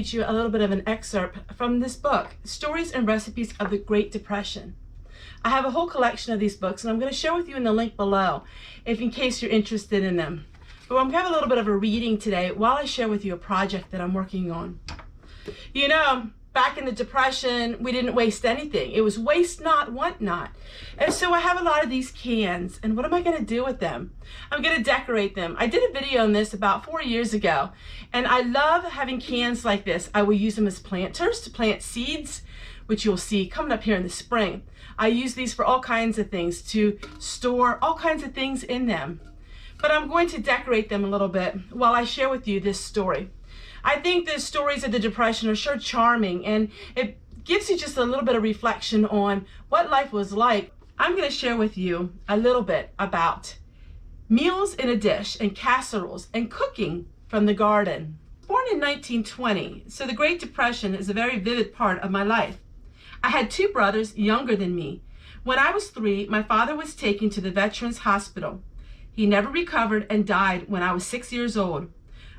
read you a little bit of an excerpt from this book, Stories and Recipes of the Great Depression. I have a whole collection of these books, and I'm going to share with you in the link below, if in case you're interested in them. But I'm going to have a little bit of a reading today while I share with you a project that I'm working on. You know, back in the Depression, we didn't waste anything. It was waste not, want not. And so I have a lot of these cans, and what am I going to do with them? I'm going to decorate them. I did a video on this about 4 years ago, and I love having cans like this. I will use them as planters to plant seeds, which you'll see coming up here in the spring. I use these for all kinds of things, to store all kinds of things in them. But I'm going to decorate them a little bit while I share with you this story. I think the stories of the Depression are sure charming, and it gives you just a little bit of reflection on what life was like. I'm going to share with you a little bit about meals in a dish and casseroles and cooking from the garden. Born in 1920, so the Great Depression is a very vivid part of my life. I had two brothers younger than me. When I was 3, my father was taken to the Veterans Hospital. He never recovered and died when I was 6 years old.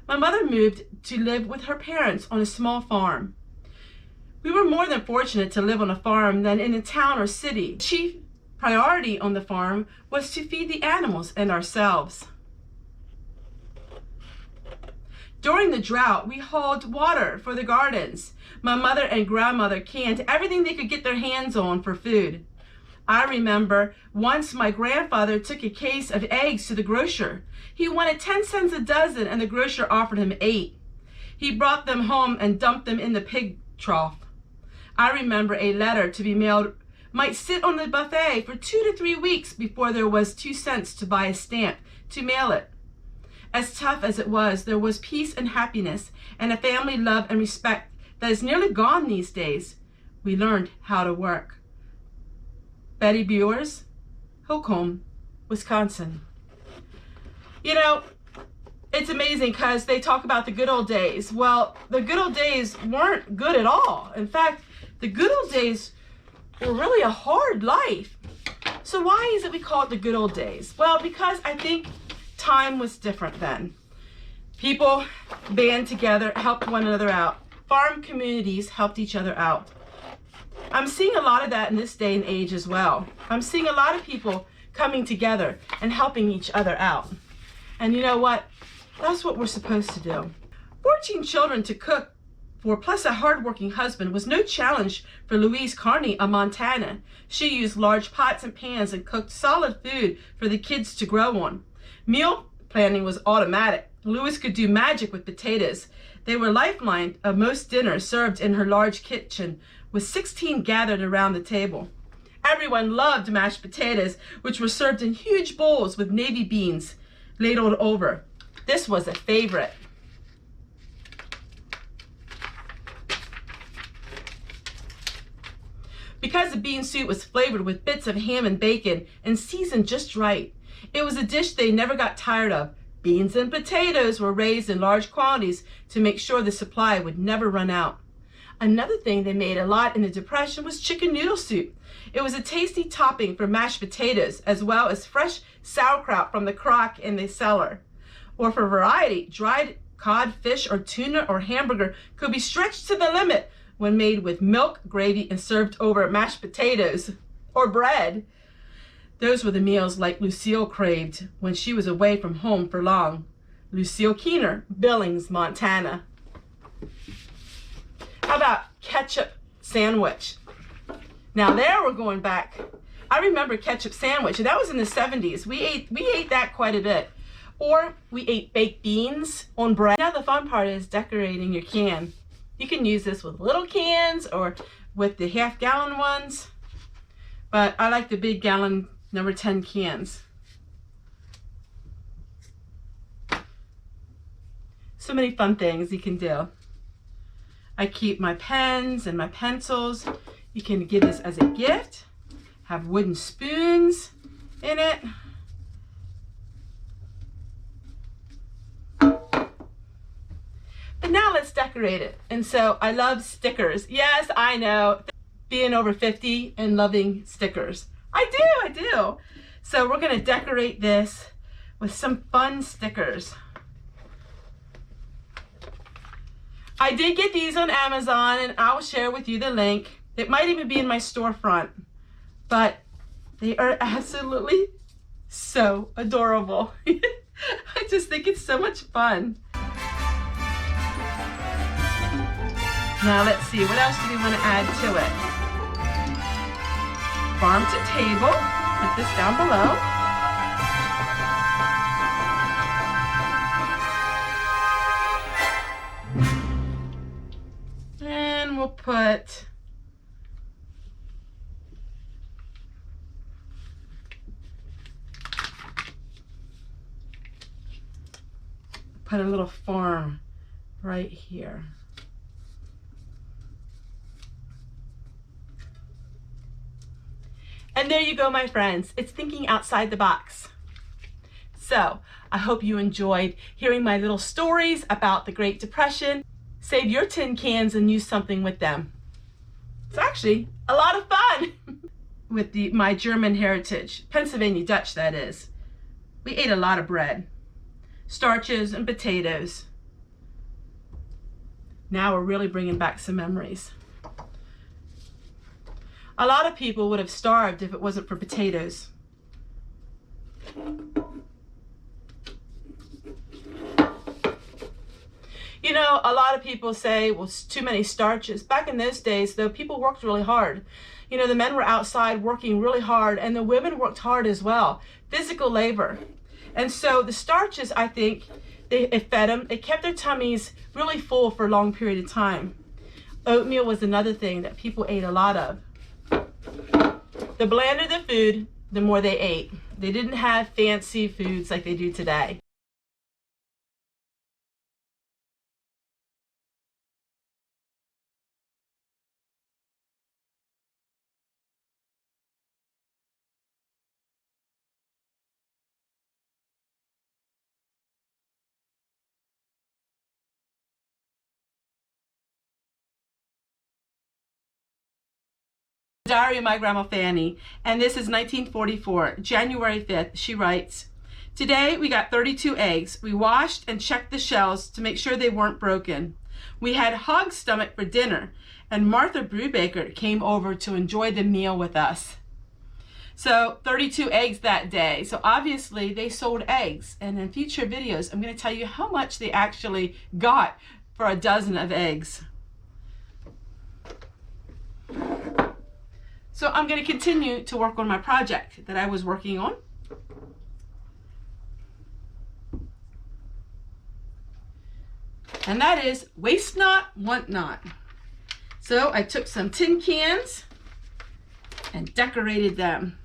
My mother moved to live with her parents on a small farm. We were more than fortunate to live on a farm than in a town or city. The chief priority on the farm was to feed the animals and ourselves. During the drought, we hauled water for the gardens. My mother and grandmother canned everything they could get their hands on for food. I remember once my grandfather took a case of eggs to the grocer. He wanted 10 cents a dozen, and the grocer offered him 8. He brought them home and dumped them in the pig trough. I remember a letter to be mailed might sit on the buffet for 2 to 3 weeks before there was 2 cents to buy a stamp to mail it. As tough as it was, there was peace and happiness and a family love and respect that is nearly gone these days. We learned how to work. Betty Buers, Holcomb, Wisconsin. You know, it's amazing because they talk about the good old days. Well, the good old days weren't good at all. In fact, the good old days were really a hard life. So why is it we call it the good old days? Well, because I think time was different then. People band together, helped one another out. Farm communities helped each other out. I'm seeing a lot of that in this day and age as well. I'm seeing a lot of people coming together and helping each other out. And you know what? That's what we're supposed to do. 14 children to cook for, plus a hard-working husband, was no challenge for Louise Carney of Montana. She used large pots and pans and cooked solid food for the kids to grow on. Meal planning was automatic. Louise could do magic with potatoes. They were lifeline of most dinners served in her large kitchen, with 16 gathered around the table. Everyone loved mashed potatoes, which were served in huge bowls with navy beans ladled over. This was a favorite. Because the bean soup was flavored with bits of ham and bacon and seasoned just right, it was a dish they never got tired of. Beans and potatoes were raised in large quantities to make sure the supply would never run out. Another thing they made a lot in the Depression was chicken noodle soup. It was a tasty topping for mashed potatoes, as well as fresh sauerkraut from the crock in the cellar. Or for variety, dried cod, fish, or tuna or hamburger could be stretched to the limit when made with milk, gravy, and served over mashed potatoes or bread. Those were the meals like Lucille craved when she was away from home for long. Lucille Keener, Billings, Montana. How about ketchup sandwich? Now there we're going back. I remember ketchup sandwich, and that was in the 70s. We ate that quite a bit. Or we ate baked beans on bread. Now the fun part is decorating your can. You can use this with little cans or with the half-gallon ones, but I like the big gallon number 10 cans. So many fun things you can do. I keep my pens and my pencils. You can give this as a gift. Have wooden spoons in it. But now let's decorate it. And so I love stickers. Yes, I know. Being over 50 and loving stickers. I do. So we're going to decorate this with some fun stickers. I did get these on Amazon, and I'll share with you the link. It might even be in my storefront, but they are absolutely so adorable. I just think it's so much fun. Now let's see, what else do we want to add to it? Farm to table, put this down below. And we'll put a little farm right here. And there you go, my friends. It's thinking outside the box. So I hope you enjoyed hearing my little stories about the Great Depression. Save your tin cans and use something with them. It's actually a lot of fun with my German heritage, Pennsylvania Dutch that is. We ate a lot of bread, starches and potatoes. Now we're really bringing back some memories. A lot of people would have starved if it wasn't for potatoes. You know, a lot of people say, well, it's too many starches. Back in those days, though, people worked really hard. You know, the men were outside working really hard, and the women worked hard as well. Physical labor. And so the starches, I think, it fed them. It kept their tummies really full for a long period of time. Oatmeal was another thing that people ate a lot of. The blander the food, the more they ate. They didn't have fancy foods like they do today. Diary of my grandma Fanny, and this is 1944, January 5th. She writes, "Today we got 32 eggs. We washed and checked the shells to make sure they weren't broken. We had hog stomach for dinner, and Martha Brubaker came over to enjoy the meal with us." So 32 eggs that day. So obviously they sold eggs, and in future videos I'm going to tell you how much they actually got for a dozen of eggs. So I'm going to continue to work on my project that I was working on. And that is waste not, want not. So I took some tin cans and decorated them.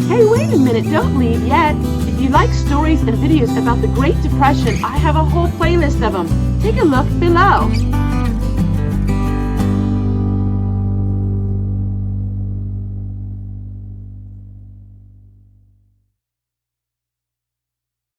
Hey, wait a minute, don't leave yet. If you like stories and videos about the Great Depression, I have a whole playlist of them. Take a look below.